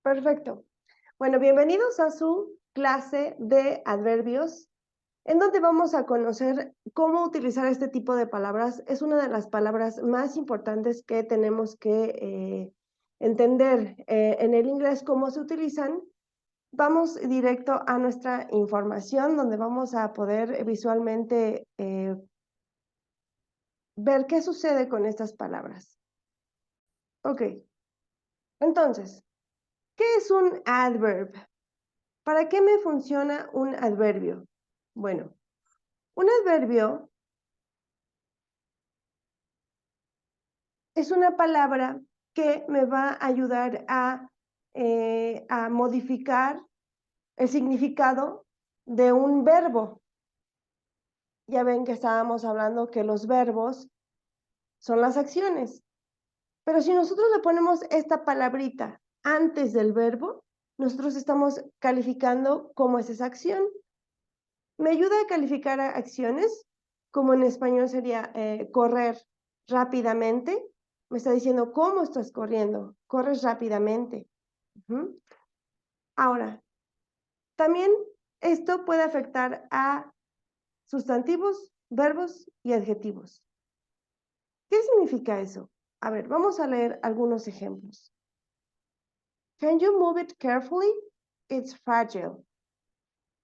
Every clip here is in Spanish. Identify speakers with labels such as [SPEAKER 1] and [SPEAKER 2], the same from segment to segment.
[SPEAKER 1] Perfecto. Bueno, bienvenidos a su clase de adverbios, en donde vamos a conocer cómo utilizar este tipo de palabras. Es una de las palabras más importantes que tenemos que entender en el inglés, cómo se utilizan. Vamos directo a nuestra información, donde vamos a poder visualmente ver qué sucede con estas palabras. Ok, entonces, ¿qué es un adverb? ¿Para qué me funciona un adverbio? Bueno, un adverbio es una palabra que me va a ayudar a modificar el significado de un verbo. Ya ven que estábamos hablando que los verbos son las acciones. Pero si nosotros le ponemos esta palabrita antes del verbo, nosotros estamos calificando cómo es esa acción. Me ayuda a calificar acciones, como en español sería correr rápidamente. Me está diciendo cómo estás corriendo. Corres rápidamente. Ahora, también esto puede afectar a sustantivos, verbos y adjetivos. ¿Qué significa eso? A ver, vamos a leer algunos ejemplos. Can you move it carefully? It's fragile.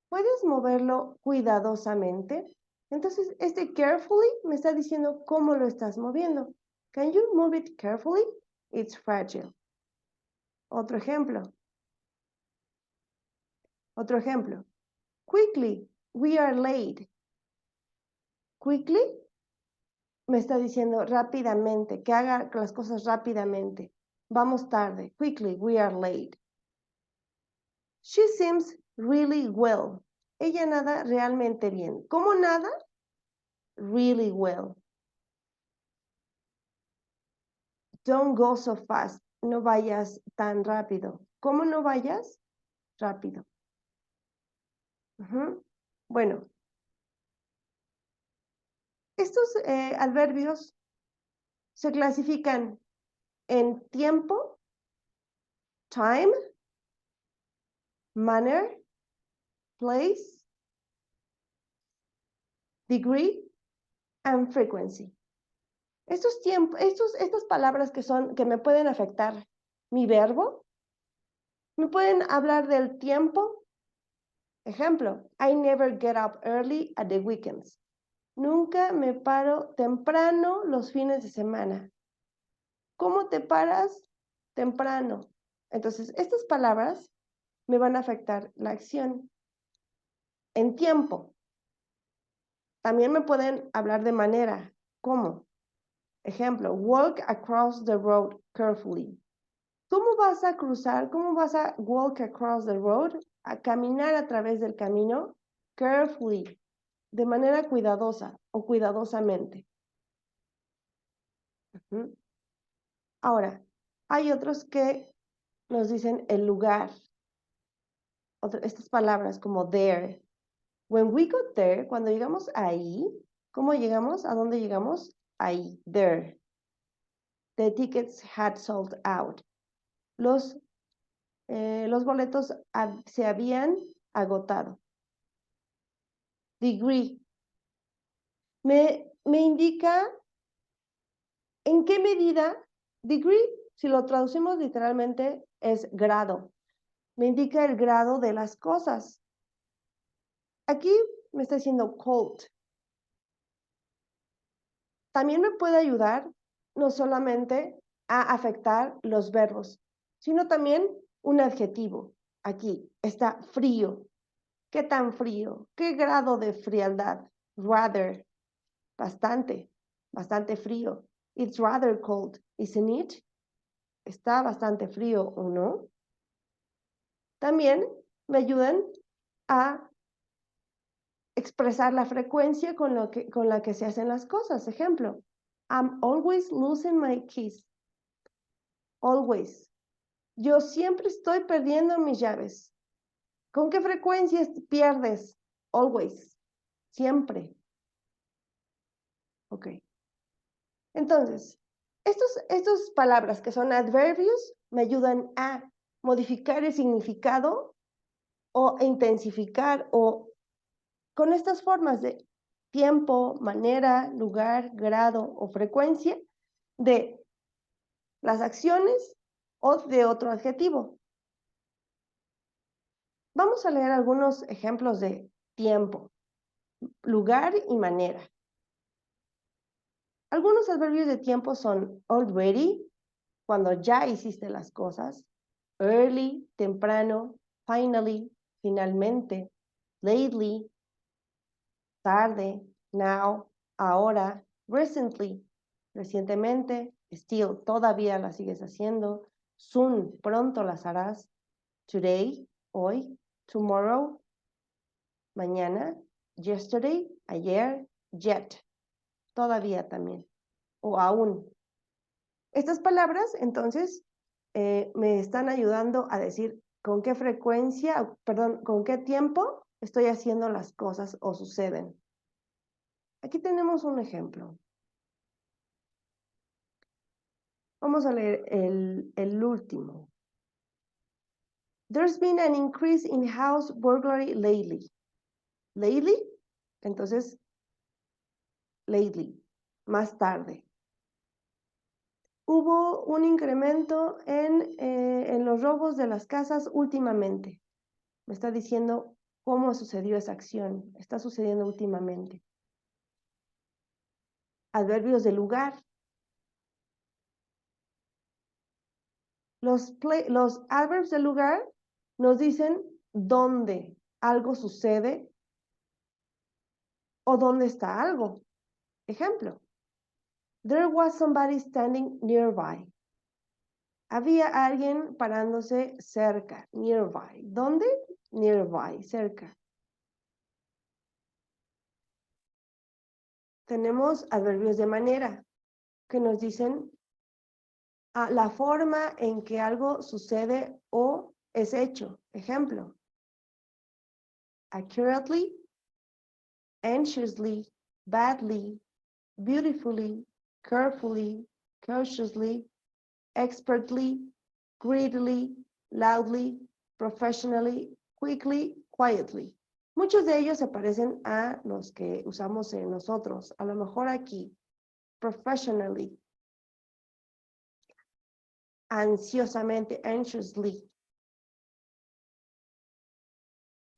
[SPEAKER 1] ¿Puedes moverlo cuidadosamente? Entonces, este carefully me está diciendo cómo lo estás moviendo. Can you move it carefully? It's fragile. Otro ejemplo. Otro ejemplo. Quickly, we are late. Quickly me está diciendo rápidamente, que haga las cosas rápidamente. Vamos tarde. Quickly, we are late. She seems really well. Ella nada realmente bien. ¿Cómo nada? Really well. Don't go so fast. No vayas tan rápido. ¿Cómo no vayas? Rápido. Bueno, estos adverbios se clasifican en tiempo, time, manner, place, degree, and frequency. Estas palabras que me pueden afectar mi verbo, me pueden hablar del tiempo. Ejemplo, I never get up early at the weekends. Nunca me paro temprano los fines de semana. ¿Cómo te paras? Temprano. Entonces, estas palabras me van a afectar la acción. En tiempo. También me pueden hablar de manera. ¿Cómo? Ejemplo, walk across the road carefully. ¿Cómo vas a cruzar? ¿Cómo vas a walk across the road? A caminar a través del camino carefully, de manera cuidadosa o cuidadosamente. Ahora, hay otros que nos dicen el lugar. Estas palabras como there. When we got there, cuando llegamos ahí, ¿cómo llegamos? ¿A dónde llegamos? Ahí, there. The tickets had sold out. Los boletos se habían agotado. Degree. Me indica en qué medida, degree, si lo traducimos literalmente, es grado. Me indica el grado de las cosas. Aquí me está diciendo cold. También me puede ayudar no solamente a afectar los verbos, sino también un adjetivo. Aquí está frío. ¿Qué tan frío? ¿Qué grado de frialdad? Rather. Bastante frío. It's rather cold, isn't it? Está bastante frío, ¿o no? También me ayudan a expresar la frecuencia con la que se hacen las cosas. Ejemplo, I'm always losing my keys. Always. Yo siempre estoy perdiendo mis llaves. ¿Con qué frecuencia pierdes? Always. Siempre. Ok. Entonces, estas palabras que son adverbios me ayudan a modificar el significado o intensificar o con estas formas de tiempo, manera, lugar, grado o frecuencia de las acciones o de otro adjetivo. Vamos a leer algunos ejemplos de tiempo, lugar y manera. Algunos adverbios de tiempo son already, cuando ya hiciste las cosas, early, temprano, finally, finalmente, lately, tarde, now, ahora, recently, recientemente, still, todavía las sigues haciendo, soon, pronto las harás, today, hoy, tomorrow, mañana, yesterday, ayer, yet, todavía también, o aún. Estas palabras, entonces, me están ayudando a decir con qué frecuencia, perdón, con qué tiempo estoy haciendo las cosas o suceden. Aquí tenemos un ejemplo. Vamos a leer el último. There's been an increase in house burglary lately. Lately, entonces, lately, más tarde. Hubo un incremento en los robos de las casas últimamente. Me está diciendo cómo sucedió esa acción. Está sucediendo últimamente. Adverbios de lugar. Los adverbs de lugar nos dicen dónde algo sucede o dónde está algo. Ejemplo. There was somebody standing nearby. Había alguien parándose cerca, nearby. ¿Dónde? Nearby, cerca. Tenemos adverbios de manera que nos dicen la forma en que algo sucede o es hecho. Ejemplo. Accurately, anxiously, badly, beautifully, carefully, cautiously, expertly, greedily, loudly, professionally, quickly, quietly. Muchos de ellos se parecen a los que usamos en nosotros. A lo mejor aquí, professionally, ansiosamente, anxiously.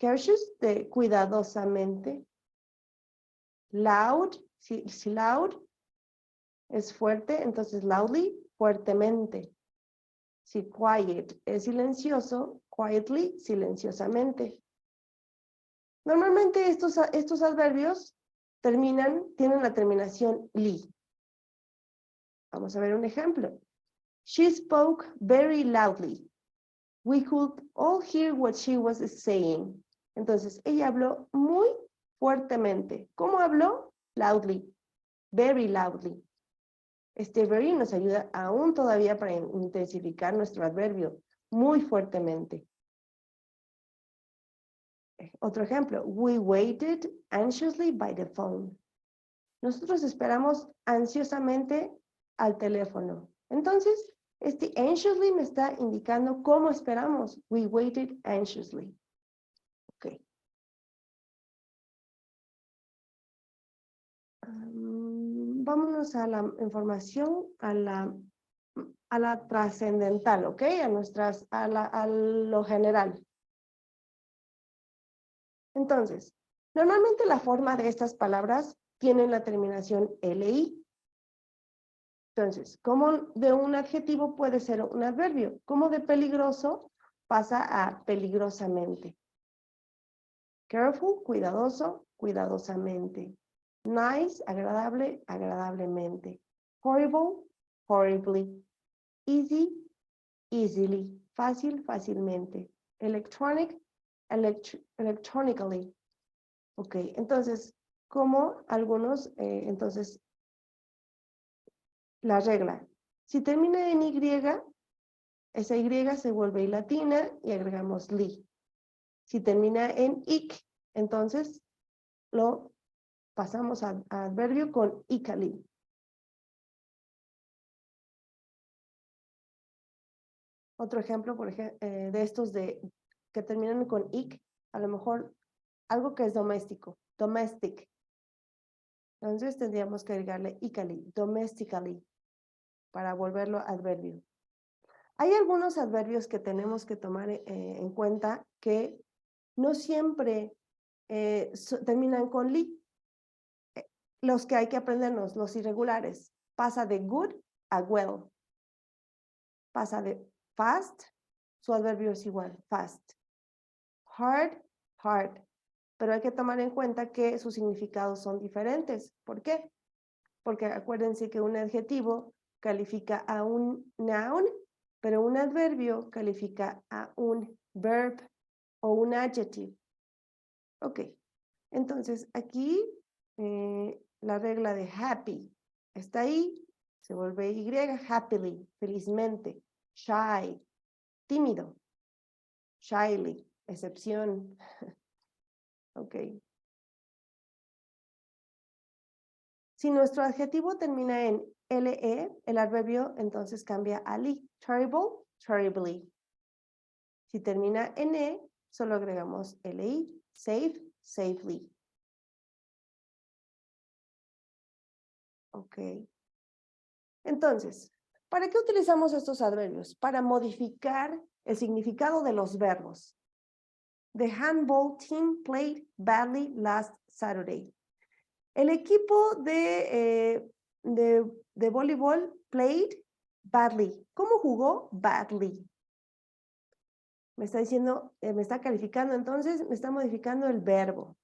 [SPEAKER 1] Cautious, de cuidadosamente. Loud, si loud es fuerte, entonces loudly, fuertemente. Si quiet es silencioso, quietly, silenciosamente. Normalmente estos adverbios tienen la terminación ly. Vamos a ver un ejemplo. She spoke very loudly. We could all hear what she was saying. Entonces, ella habló muy fuertemente. ¿Cómo habló? Loudly. Very loudly. Este very nos ayuda aún todavía para intensificar nuestro adverbio. Muy fuertemente. Otro ejemplo. We waited anxiously by the phone. Nosotros esperamos ansiosamente al teléfono. Entonces, este anxiously me está indicando cómo esperamos. We waited anxiously. Ok. Vámonos a la información, a la trascendental, ¿ok? A lo general. Entonces, normalmente la forma de estas palabras tienen la terminación LI. Entonces, ¿cómo de un adjetivo puede ser un adverbio? ¿Cómo de peligroso pasa a peligrosamente? Careful, cuidadoso, cuidadosamente. Nice, agradable, agradablemente. Horrible, horribly. Easy, easily. Fácil, fácilmente. Electronic, electronically. Ok, entonces, como algunos, entonces, la regla. Si termina en Y, esa Y se vuelve I latina y agregamos li. Si termina en ic, entonces lo pasamos a adverbio con icali. Otro ejemplo, por ejemplo, de estos que terminan con ic, a lo mejor algo que es doméstico, domestic. Entonces tendríamos que agregarle ically, domestically, para volverlo adverbio. Hay algunos adverbios que tenemos que tomar en cuenta que no siempre terminan con li. Los que hay que aprendernos, los irregulares. Pasa de good a well. Pasa de fast, su adverbio es igual, fast. Hard, hard. Pero hay que tomar en cuenta que sus significados son diferentes. ¿Por qué? Porque acuérdense que un adjetivo califica a un noun, pero un adverbio califica a un verb o un adjective. Ok, entonces aquí la regla de happy está ahí, se vuelve Y, happily, felizmente, shy, tímido, shyly, excepción. Ok. Si nuestro adjetivo termina en LE, el adverbio entonces cambia a li. Terrible, terribly. Si termina en E, solo agregamos LI. Safe, safely. Ok. Entonces, ¿para qué utilizamos estos adverbios? Para modificar el significado de los verbos. The handball team played badly last Saturday. El equipo de voleibol played badly. ¿Cómo jugó? Badly. Me está diciendo, me está calificando, entonces me está modificando el verbo.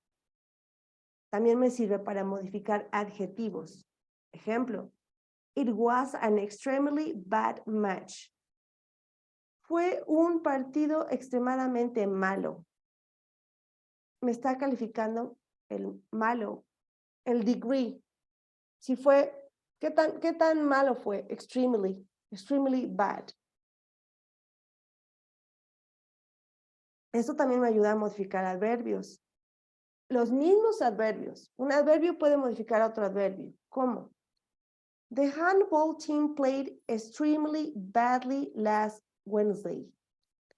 [SPEAKER 1] También me sirve para modificar adjetivos. Ejemplo, it was an extremely bad match. Fue un partido extremadamente malo. Me está calificando el malo, el degree. Si fue, ¿qué tan malo fue? Extremely, extremely bad. Esto también me ayuda a modificar adverbios. Los mismos adverbios. Un adverbio puede modificar a otro adverbio. ¿Cómo? The handball team played extremely badly last Wednesday.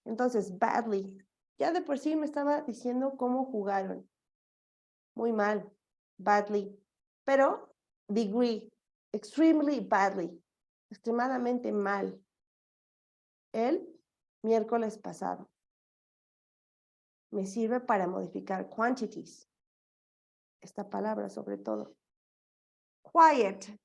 [SPEAKER 1] Entonces, badly. Ya de por sí me estaba diciendo cómo jugaron. Muy mal. Badly. Pero, degree. Extremely badly. Extremadamente mal. El miércoles pasado. Me sirve para modificar quantities. Esta palabra sobre todo. Quiet.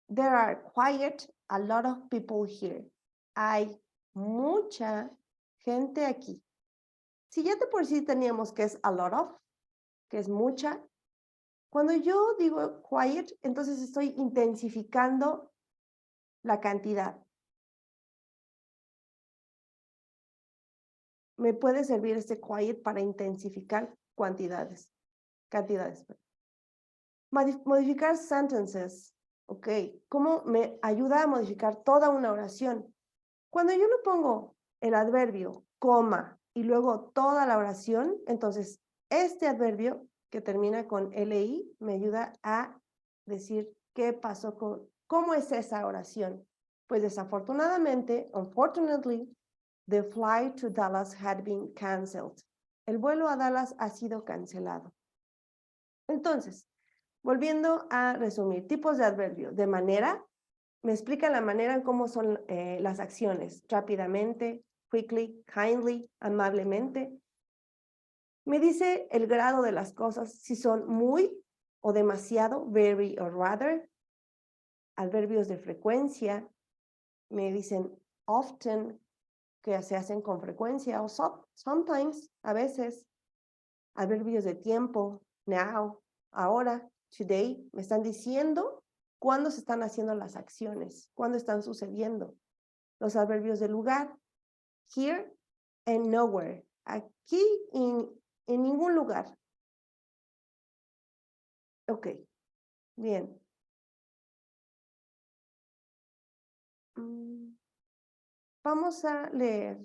[SPEAKER 1] There are quiet a lot of people here. Hay mucha gente aquí. Si ya de por sí teníamos que es a lot of, que es mucha, cuando yo digo quiet, entonces estoy intensificando la cantidad. Me puede servir este quiet para intensificar cantidades. Modificar sentences. Ok, ¿cómo me ayuda a modificar toda una oración? Cuando yo le pongo el adverbio, coma, y luego toda la oración, entonces este adverbio que termina con LI me ayuda a decir qué pasó cómo es esa oración. Pues desafortunadamente, unfortunately, the flight to Dallas had been canceled. El vuelo a Dallas ha sido cancelado. Entonces, volviendo a resumir, tipos de adverbio. De manera, me explica la manera en cómo son las acciones. Rápidamente, quickly, kindly, amablemente. Me dice el grado de las cosas, si son muy o demasiado, very or rather. Adverbios de frecuencia. Me dicen often, que se hacen con frecuencia, o sometimes, a veces. Adverbios de tiempo, now, ahora, today. Me están diciendo cuándo se están haciendo las acciones, cuándo están sucediendo. Los adverbios de lugar, here and nowhere. Aquí en ningún lugar. Ok, bien. Vamos a leer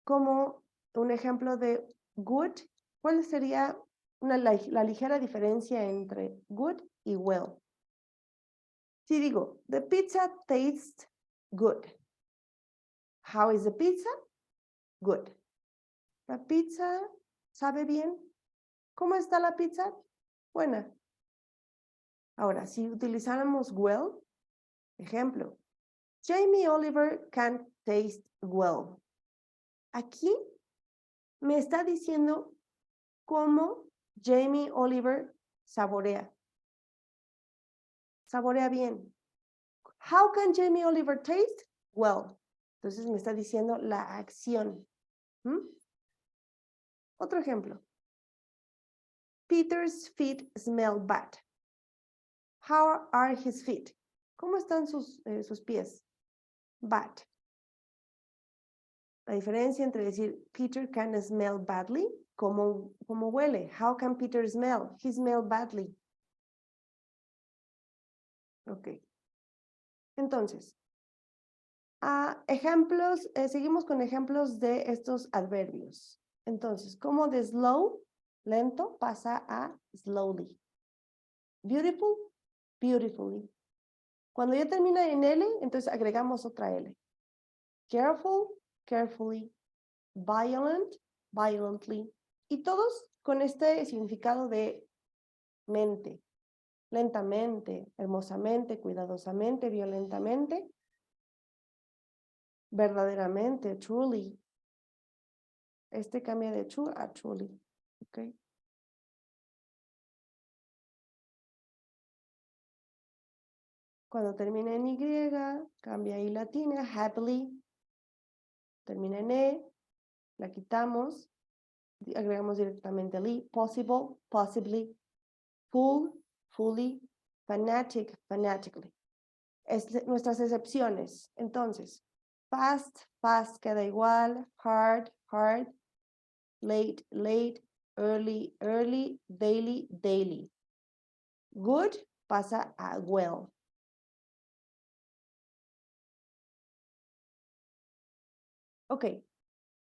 [SPEAKER 1] como un ejemplo de good. ¿Cuál sería la ligera diferencia entre good y well? Si digo, the pizza tastes Good. How is the pizza? Good. ¿La pizza sabe bien? ¿Cómo está la pizza? Buena. Ahora, si utilizáramos well, ejemplo, Jamie Oliver can taste well. Aquí me está diciendo cómo Jamie Oliver saborea. Saborea bien. How can Jamie Oliver taste? Well. Entonces me está diciendo la acción. Otro ejemplo. Peter's feet smell bad. How are his feet? ¿Cómo están sus pies? Bad. La diferencia entre decir Peter can smell badly, ¿cómo huele? How can Peter smell? He smells badly. Ok. Entonces, ejemplos, seguimos con ejemplos de estos adverbios. Entonces, ¿cómo de slow, lento, pasa a slowly? Beautiful, beautifully. Cuando ya termina en L, entonces agregamos otra L. Careful, carefully. Violent, violently. Y todos con este significado de mente. Lentamente, hermosamente, cuidadosamente, violentamente. Verdaderamente, truly. Este cambia de true a truly. ¿Ok? Cuando termina en Y, cambia I latina, happily. Termina en E, la quitamos. Agregamos directamente el I. Possible, possibly. Full, fully. Fanatic, fanatically. Nuestras excepciones. Entonces, fast, fast queda igual. Hard, hard. Late, late. Early, early. Daily, daily. Good pasa a well. Ok.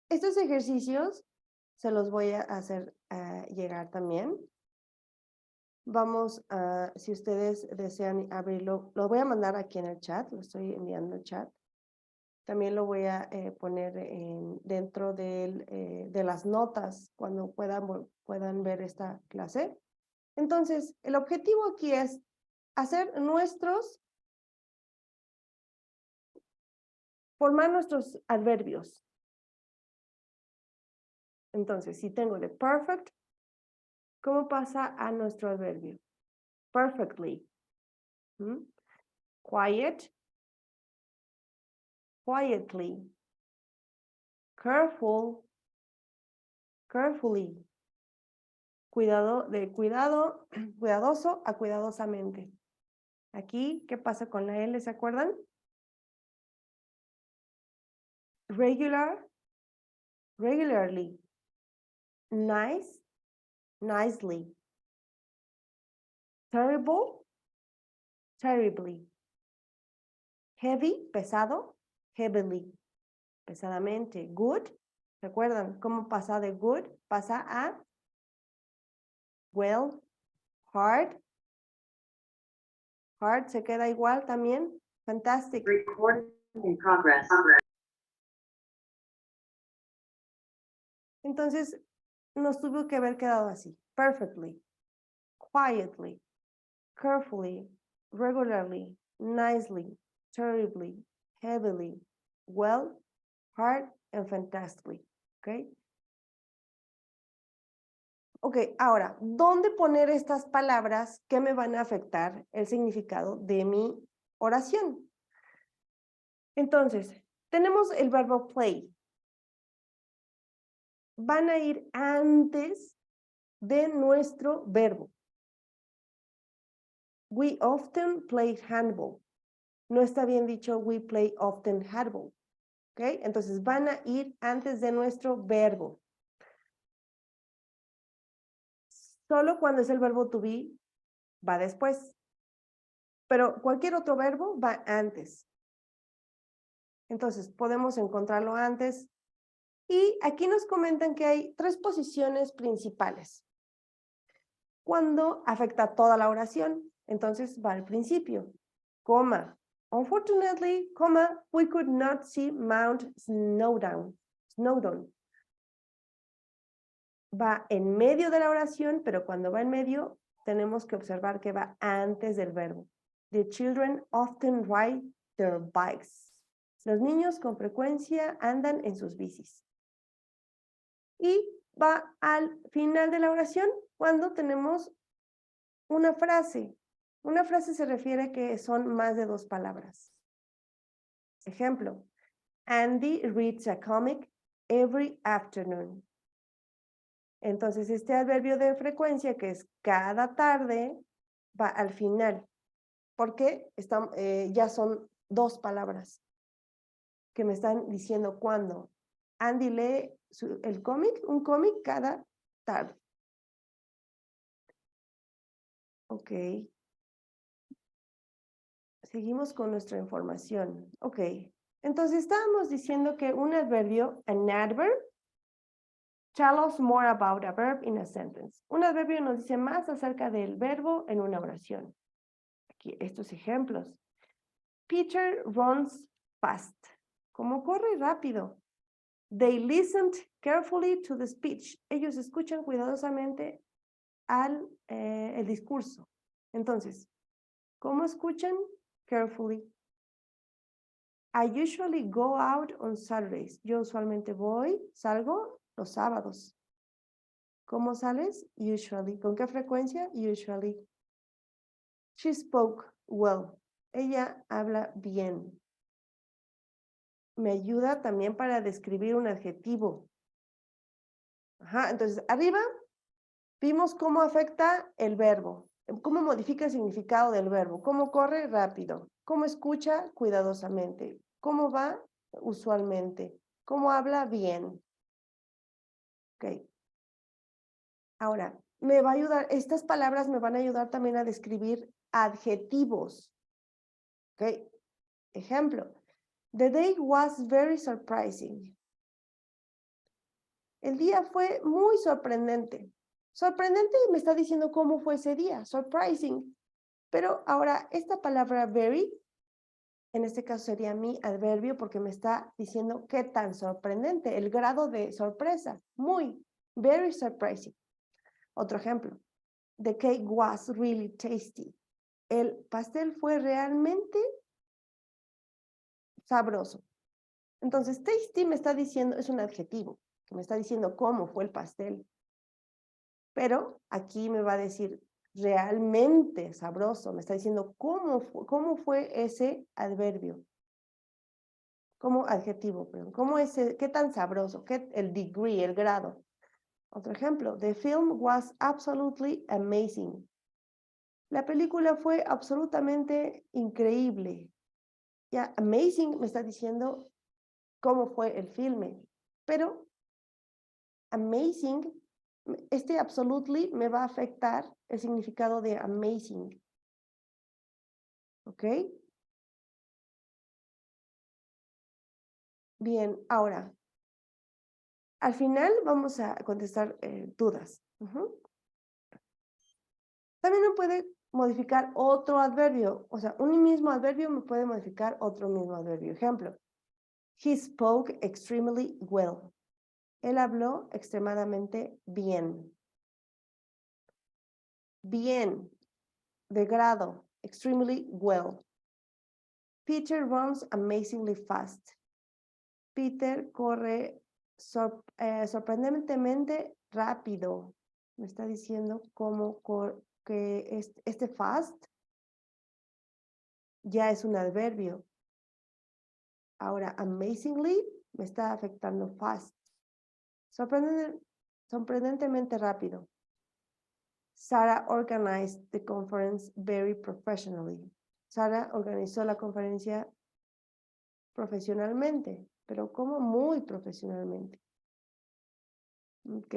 [SPEAKER 1] Estos ejercicios se los voy a hacer llegar también. Vamos a, si ustedes desean abrirlo, lo voy a mandar aquí en el chat, lo estoy enviando al chat. También lo voy a poner dentro de las notas cuando puedan ver esta clase. Entonces, el objetivo aquí es hacer formar nuestros adverbios. Entonces, si tengo de perfect, ¿cómo pasa a nuestro adverbio? Perfectly. Quiet. Quietly. Careful. Carefully. Cuidadoso a cuidadosamente. Aquí, ¿qué pasa con la L? ¿Se acuerdan? Regular. Regularly. Nice. Nicely. Terrible. Terribly. Heavy, pesado. Heavily. Pesadamente. Good. ¿Recuerdan cómo pasa de good? Pasa a well. Hard. Hard se queda igual también. Fantastic.
[SPEAKER 2] Recording in progress.
[SPEAKER 1] Entonces, nos tuvo que haber quedado así. Perfectly. Quietly. Carefully. Regularly. Nicely. Terribly. Heavily. Well. Hard. And fantastically. ¿Ok? Ok, ahora, ¿dónde poner estas palabras que me van a afectar el significado de mi oración? Entonces, tenemos el verbo play. Van a ir antes de nuestro verbo. We often play handball. No está bien dicho we play often handball. ¿Ok? Entonces van a ir antes de nuestro verbo. Solo cuando es el verbo to be, va después. Pero cualquier otro verbo va antes. Entonces podemos encontrarlo antes. Y aquí nos comentan que hay 3 posiciones principales. Cuando afecta toda la oración, entonces va al principio, coma, Unfortunately, comma, we could not see Mount Snowdon. Va en medio de la oración, pero cuando va en medio, tenemos que observar que va antes del verbo. The children often ride their bikes. Los niños con frecuencia andan en sus bicis. Y va al final de la oración cuando tenemos una frase. Una frase se refiere a que son más de 2 palabras. Ejemplo, Andy reads a comic every afternoon. Entonces, este adverbio de frecuencia, que es cada tarde, va al final, porque ya son 2 palabras que me están diciendo cuándo. Andy lee un cómic cada tarde. Ok. Seguimos con nuestra información. Ok. Entonces, estábamos diciendo que un adverbio, an adverb, tell us more about a verb in a sentence. Un adverbio nos dice más acerca del verbo en una oración. Aquí, estos ejemplos. Peter runs fast. Como corre rápido. They listened carefully to the speech. Ellos escuchan cuidadosamente el discurso. Entonces, ¿cómo escuchan? Carefully. I usually go out on Saturdays. Yo usualmente salgo los sábados. ¿Cómo sales? Usually. ¿Con qué frecuencia? Usually. She spoke well. Ella habla bien. Me ayuda también para describir un adjetivo. Ajá, entonces, arriba vimos cómo afecta el verbo, cómo modifica el significado del verbo, cómo corre rápido, cómo escucha cuidadosamente, cómo va usualmente, cómo habla bien. Ok. Ahora, me va a ayudar, estas palabras me van a ayudar también a describir adjetivos. Ok. Ejemplo, the day was very surprising. El día fue muy sorprendente. Sorprendente me está diciendo cómo fue ese día, surprising. Pero ahora, esta palabra very, en este caso sería mi adverbio porque me está diciendo qué tan sorprendente, el grado de sorpresa, muy, very surprising. Otro ejemplo, the cake was really tasty. El pastel fue realmente sabroso. Entonces, tasty me está diciendo, es un adjetivo, que me está diciendo cómo fue el pastel. Pero aquí me va a decir realmente sabroso, me está diciendo cómo fue ese adverbio. Como adjetivo, perdón. ¿Qué tan sabroso? El degree, el grado. Otro ejemplo, the film was absolutely amazing. La película fue absolutamente increíble. Ya, amazing me está diciendo cómo fue el filme. Pero amazing, este absolutely me va a afectar el significado de amazing. ¿Ok? Bien, ahora, al final vamos a contestar dudas. También me puede modificar otro adverbio. O sea, un mismo adverbio me puede modificar otro mismo adverbio. Ejemplo, he spoke extremely well. Él habló extremadamente bien. Bien, de grado, extremely well. Peter runs amazingly fast. Peter corre sorprendentemente rápido. Me está diciendo que este fast ya es un adverbio. Ahora, amazingly me está afectando fast. Sorprendentemente rápido. Sarah organized the conference very professionally. Sarah organizó la conferencia profesionalmente, pero como muy profesionalmente. Ok.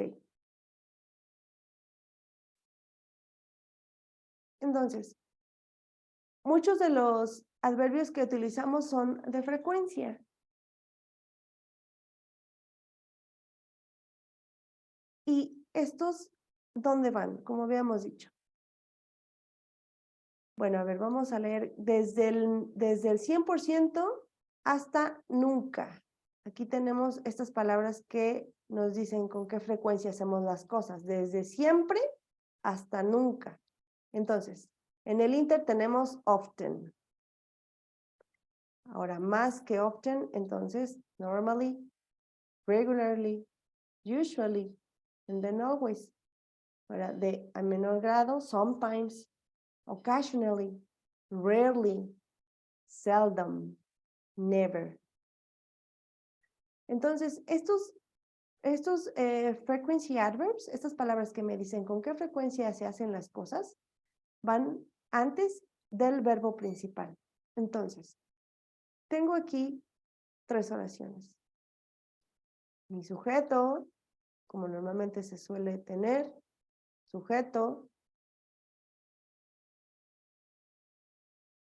[SPEAKER 1] Entonces, muchos de los adverbios que utilizamos son de frecuencia. Y estos, ¿dónde van? Como habíamos dicho. Bueno, a ver, vamos a leer desde el 100% hasta nunca. Aquí tenemos estas palabras que nos dicen con qué frecuencia hacemos las cosas, desde siempre hasta nunca. Entonces, en el Inter tenemos often. Ahora, más que often, entonces, normally, regularly, usually, and then always. Ahora, de a menor grado, sometimes, occasionally, rarely, seldom, never. Entonces, estos frequency adverbs, estas palabras que me dicen con qué frecuencia se hacen las cosas, van antes del verbo principal. Entonces, tengo aquí 3 oraciones. Mi sujeto, como normalmente se suele tener, sujeto,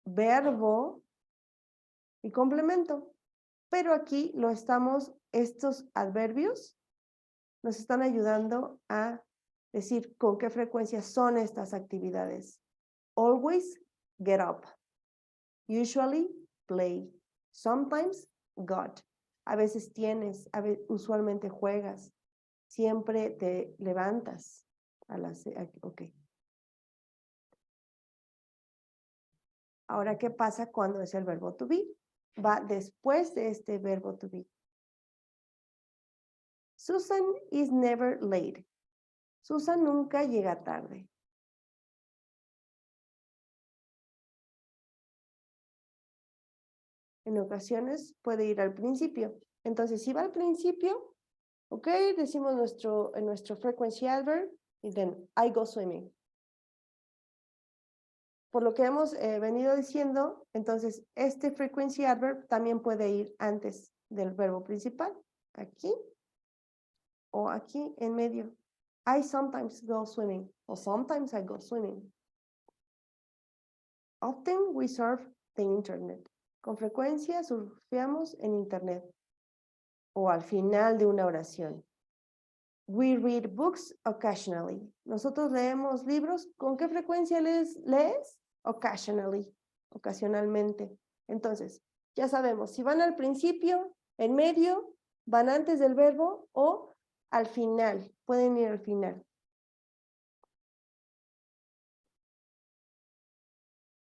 [SPEAKER 1] verbo y complemento. Pero aquí estos adverbios nos están ayudando a decir con qué frecuencia son estas actividades. Always get up. Usually play. Sometimes got. A veces usualmente juegas. Siempre te levantas a las... Ok. Ahora, ¿qué pasa cuando es el verbo to be? Va después de este verbo to be. Susan is never late. Susan nunca llega tarde. En ocasiones puede ir al principio. Entonces, si va al principio, ok, decimos nuestro frequency adverb y then I go swimming. Por lo que hemos venido diciendo, entonces este frequency adverb también puede ir antes del verbo principal, aquí o aquí en medio. I sometimes go swimming o sometimes I go swimming. Often we surf the internet. Con frecuencia surfeamos en internet o al final de una oración. We read books occasionally. Nosotros leemos libros. ¿Con qué frecuencia lees? Occasionally, ocasionalmente. Entonces, ya sabemos, si van al principio, en medio, van antes del verbo o al final. Pueden ir al final.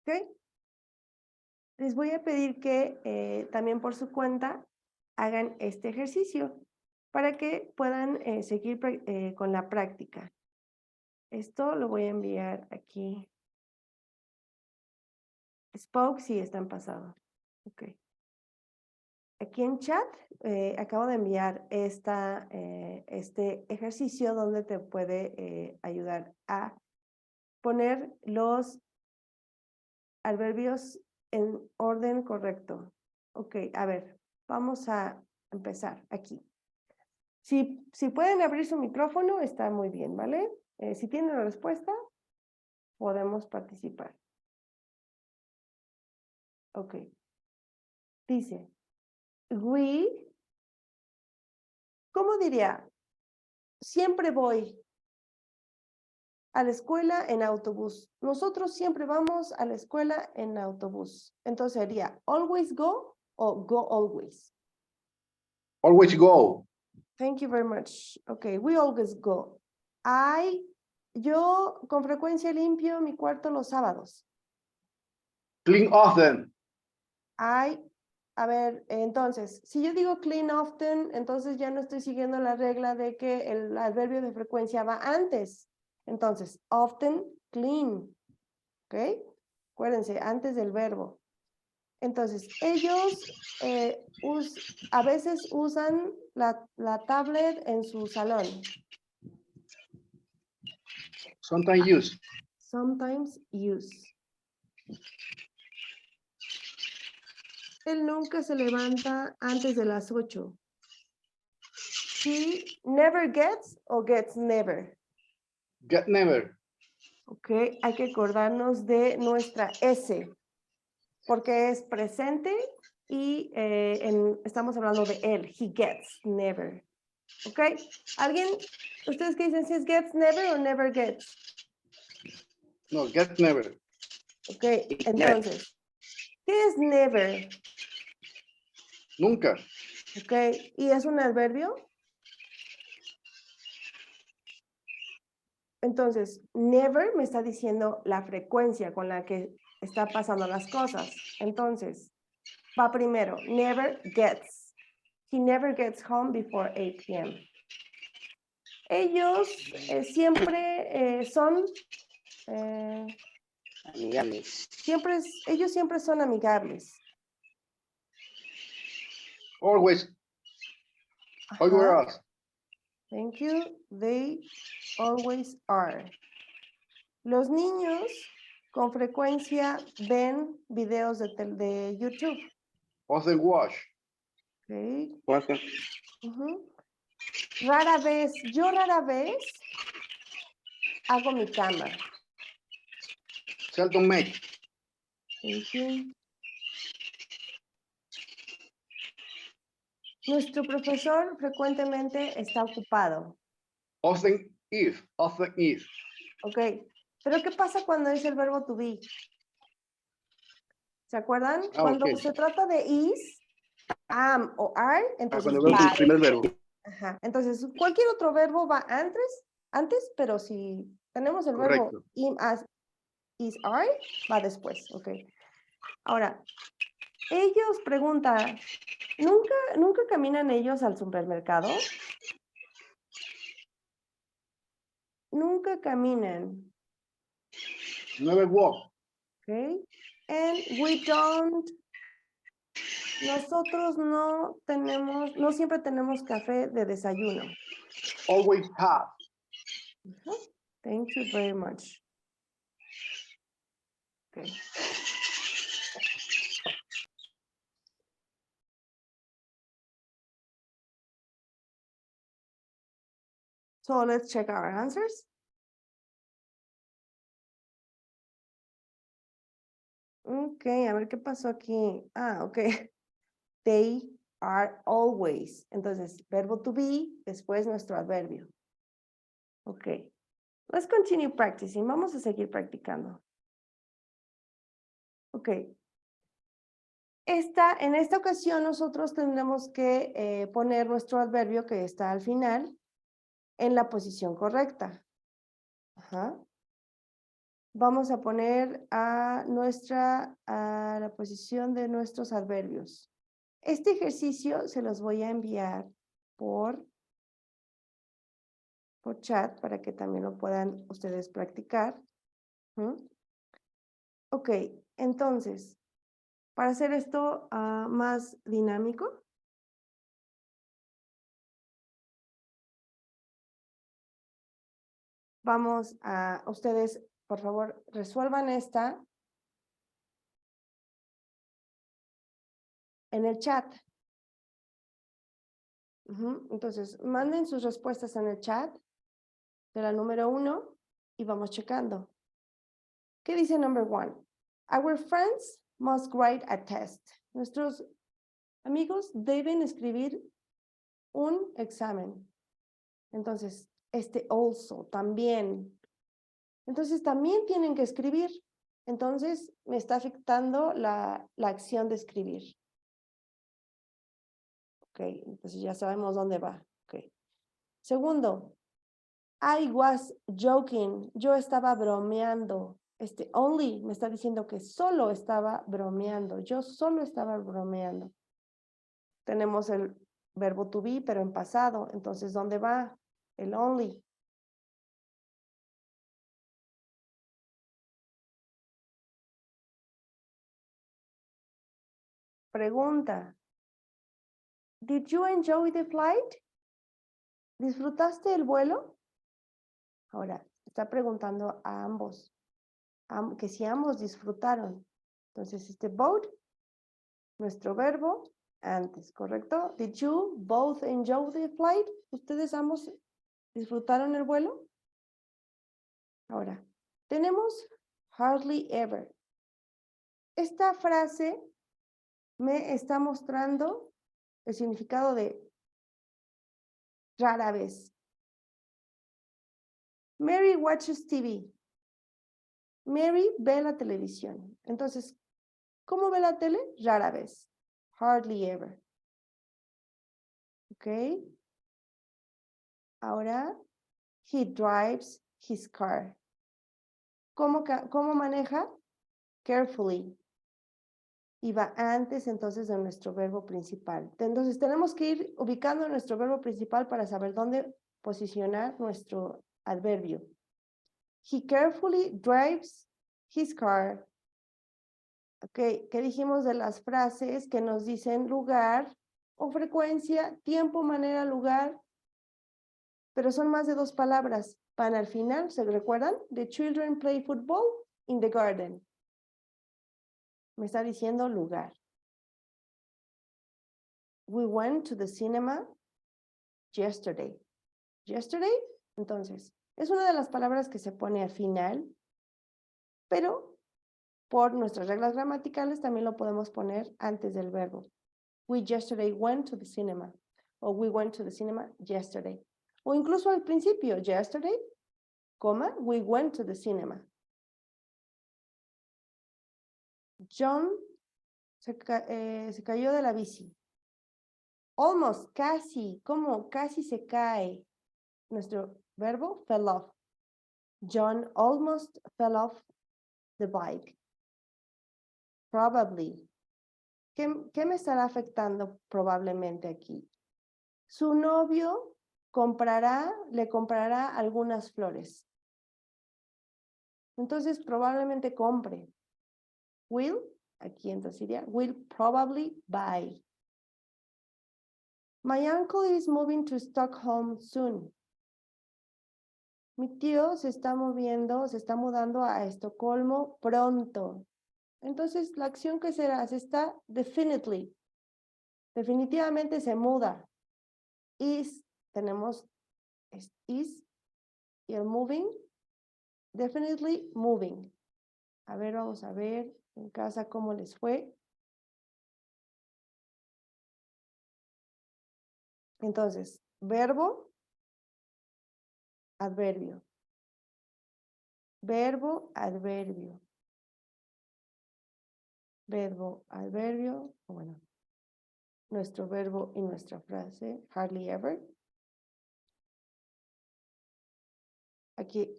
[SPEAKER 1] ¿Ok? Les voy a pedir que también por su cuenta hagan este ejercicio para que puedan seguir con la práctica. Esto lo voy a enviar aquí. Spoke, sí, está en pasado. Ok. Aquí en chat acabo de enviar este ejercicio donde te puede ayudar a poner los adverbios en orden correcto. Ok, a ver, vamos a empezar aquí. Si pueden abrir su micrófono, está muy bien, ¿vale? Si tienen la respuesta, podemos participar. Ok. Dice, ¿cómo diría? Siempre voy a la escuela en autobús. Nosotros siempre vamos a la escuela en autobús. Entonces sería always go o go always.
[SPEAKER 3] Always go.
[SPEAKER 1] Thank you very much. Okay, we always go. Yo con frecuencia limpio mi cuarto los sábados.
[SPEAKER 3] Clean often.
[SPEAKER 1] A ver, entonces, si yo digo clean often, entonces ya no estoy siguiendo la regla de que el adverbio de frecuencia va antes. Entonces, often, clean. ¿Ok? Acuérdense, antes del verbo. Entonces, ellos a veces usan la tablet en su salón.
[SPEAKER 3] Sometimes use.
[SPEAKER 1] Sometimes use. Él nunca se levanta antes de las 8. He never gets o gets never.
[SPEAKER 3] Get never.
[SPEAKER 1] Ok, hay que acordarnos de nuestra S, porque es presente y estamos hablando de él. He gets never. Ok, ¿ustedes qué dicen si es gets never o never gets?
[SPEAKER 3] No, get never.
[SPEAKER 1] Ok, entonces, ¿qué es never?
[SPEAKER 3] Nunca.
[SPEAKER 1] Ok, ¿y es un adverbio? Entonces, never me está diciendo la frecuencia con la que está pasando las cosas. Entonces, va primero, never gets. He never gets home before 8 p.m. Ellos siempre son
[SPEAKER 4] Amigables.
[SPEAKER 1] ellos siempre son amigables.
[SPEAKER 3] Always.
[SPEAKER 1] Ajá.
[SPEAKER 3] Always.
[SPEAKER 1] Thank you. They always are. Los niños con frecuencia ven videos de YouTube.
[SPEAKER 3] Often watch.
[SPEAKER 1] Okay.
[SPEAKER 4] Welcome.
[SPEAKER 1] Ujú. Rara vez, yo rara vez hago mi cama.
[SPEAKER 3] Seldom make.
[SPEAKER 1] Thank you. Nuestro profesor frecuentemente está ocupado.
[SPEAKER 3] Often if. Often if.
[SPEAKER 1] Ok, pero ¿qué pasa cuando es el verbo to be? ¿Se acuerdan?
[SPEAKER 3] Ah,
[SPEAKER 1] Cuando
[SPEAKER 3] ok.
[SPEAKER 1] se trata de is, am o are, entonces
[SPEAKER 3] Cuando veo el
[SPEAKER 1] va.
[SPEAKER 3] primer verbo.
[SPEAKER 1] Ajá. Entonces, cualquier otro verbo va antes, pero si tenemos el verbo
[SPEAKER 3] Correcto.
[SPEAKER 1] im, as, is, are, va después. Ok. Ahora, ellos preguntan, ¿nunca caminan ellos al supermercado? Nunca caminan.
[SPEAKER 3] Never walk.
[SPEAKER 1] Okay. And we don't. Nosotros no siempre tenemos café de desayuno.
[SPEAKER 3] Always have.
[SPEAKER 1] Thank you very much. Okay. So let's check our answers. Ok, a ver qué pasó aquí. Ah, ok. They are always. Entonces, verbo to be, después nuestro adverbio. Ok. Let's continue practicing. Vamos a seguir practicando. Ok. En esta ocasión nosotros tendremos que poner nuestro adverbio que está al final en la posición correcta. Ajá. Vamos a poner a la posición de nuestros adverbios. Este ejercicio se los voy a enviar por chat para que también lo puedan ustedes practicar. Ok, entonces, para hacer esto más dinámico, vamos a ustedes, por favor, resuelvan esta en el chat. Entonces, manden sus respuestas en el chat de la número 1 y vamos checando. ¿Qué dice number 1? Our friends must write a test. Nuestros amigos deben escribir un examen. Entonces, also, también. Entonces, también tienen que escribir. Entonces, me está afectando la acción de escribir. Ok, entonces ya sabemos dónde va. Ok. Segundo, I was joking. Yo estaba bromeando. Only me está diciendo que solo estaba bromeando. Yo solo estaba bromeando. Tenemos el verbo to be, pero en pasado. Entonces, ¿dónde va? El only. Pregunta. Did you enjoy the flight? ¿Disfrutaste el vuelo? Ahora, está preguntando a ambos. Que si ambos disfrutaron. Entonces, both, nuestro verbo, antes, ¿correcto? Did you both enjoy the flight? ¿Ustedes ambos disfrutaron el vuelo? Ahora, tenemos hardly ever. Esta frase me está mostrando el significado de rara vez. Mary watches TV. Mary ve la televisión. Entonces, ¿cómo ve la tele? Rara vez. Hardly ever. ¿Ok? Ahora, he drives his car. ¿Cómo maneja? Carefully. Y va antes entonces de nuestro verbo principal. Entonces tenemos que ir ubicando nuestro verbo principal para saber dónde posicionar nuestro adverbio. He carefully drives his car. Ok, ¿qué dijimos de las frases que nos dicen lugar o frecuencia, tiempo, manera, lugar? Pero son más de 2 palabras. Van al final, ¿se recuerdan? The children play football in the garden. Me está diciendo lugar. We went to the cinema yesterday. Yesterday, entonces, es una de las palabras que se pone al final, pero por nuestras reglas gramaticales también lo podemos poner antes del verbo. We yesterday went to the cinema. O we went to the cinema yesterday. O incluso al principio, yesterday, coma, we went to the cinema. John se cayó de la bici. Almost, casi, ¿cómo? Casi se cae. Nuestro verbo, fell off. John almost fell off the bike. Probably. ¿Qué me estará afectando probablemente aquí? Su novio le comprará algunas flores. Entonces, probablemente compre. Will, aquí entonces sería, will probably buy. My uncle is moving to Stockholm soon. Mi tío se está mudando a Estocolmo pronto. Entonces, la acción que será, está definitely. Definitivamente se muda. Is, tenemos is y el moving. Definitely moving. A ver, vamos a ver en casa cómo les fue. Entonces, verbo, adverbio. Verbo, adverbio. Verbo, adverbio. Bueno, nuestro verbo y nuestra frase, hardly ever. Aquí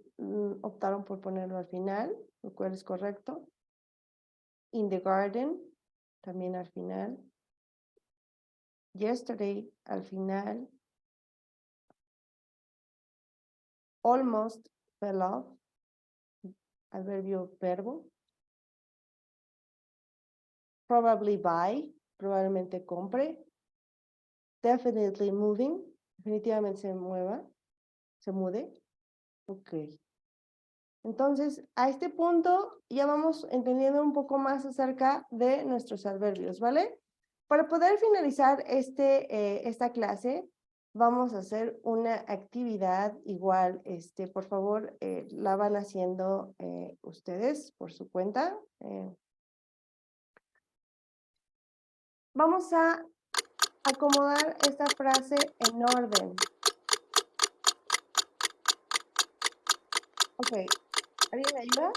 [SPEAKER 1] optaron por ponerlo al final, lo cual es correcto. In the garden, también al final. Yesterday, al final. Almost fell off, adverbio, verbo. Probably buy, probablemente compre. Definitely moving, definitivamente se mude. Ok. Entonces, a este punto ya vamos entendiendo un poco más acerca de nuestros adverbios, ¿vale? Para poder finalizar esta clase, vamos a hacer una actividad igual, por favor, la van haciendo ustedes por su cuenta. Vamos a acomodar esta frase en orden. Ok, ¿alguien me ayuda?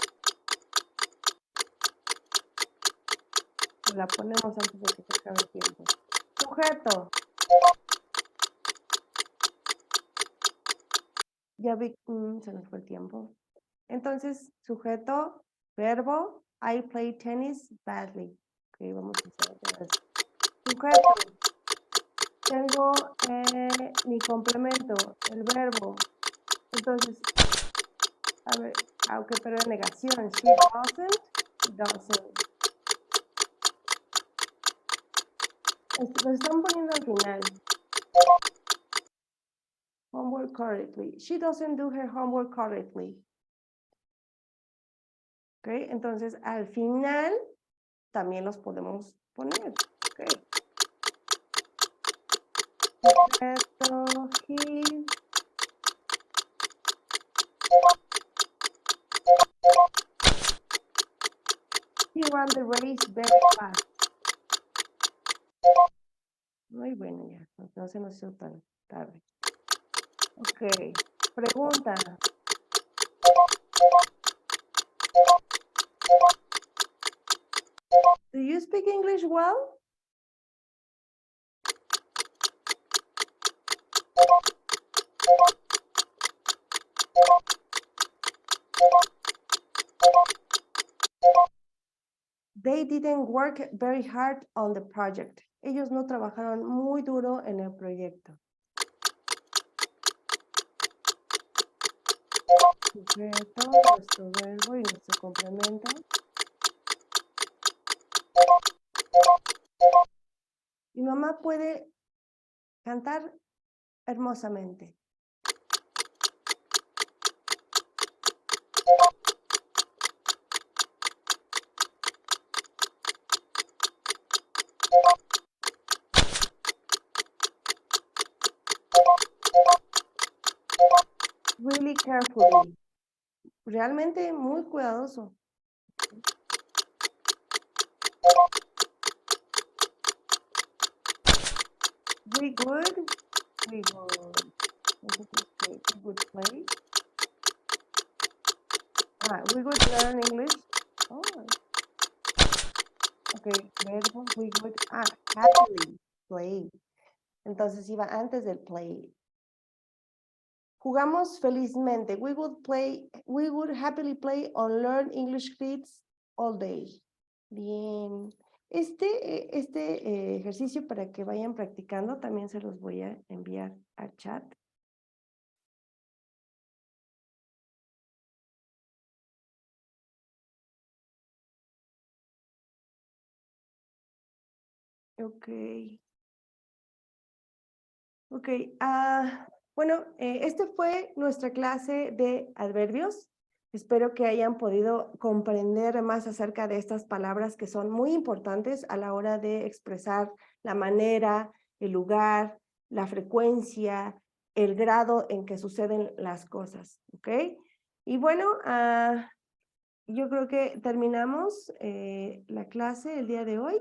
[SPEAKER 1] La ponemos antes de que se acabe el tiempo. Sujeto. Ya vi, se nos fue el tiempo. Entonces, sujeto, verbo, I play tennis badly. Ok, vamos a hacer otra vez. Sujeto. Tengo mi complemento, el verbo. Entonces, a ver, aunque pero en negación. She doesn't. Lo están poniendo al final. Homework correctly. She doesn't do her homework correctly. Ok, entonces al final también los podemos poner. Ok. He ran the race very fast. Muy bueno ya, no se nos hizo tan tarde. Ok, pregunta. Do you speak English well? They didn't work very hard on the project. Ellos no trabajaron muy duro en el proyecto. Sujeto, nuestro verbo y nuestro complemento. Mi mamá puede cantar hermosamente. Really carefully. Realmente muy cuidadoso. We would play. We would learn English. Oh. Okay, verbo, we would happily play. Entonces iba antes del play. Jugamos felizmente. We would happily play or learn English kids all day. Bien. Este ejercicio para que vayan practicando también se los voy a enviar al chat. Ok. Ok. Bueno, esta fue nuestra clase de adverbios. Espero que hayan podido comprender más acerca de estas palabras que son muy importantes a la hora de expresar la manera, el lugar, la frecuencia, el grado en que suceden las cosas, ¿ok? Y bueno, yo creo que terminamos la clase el día de hoy.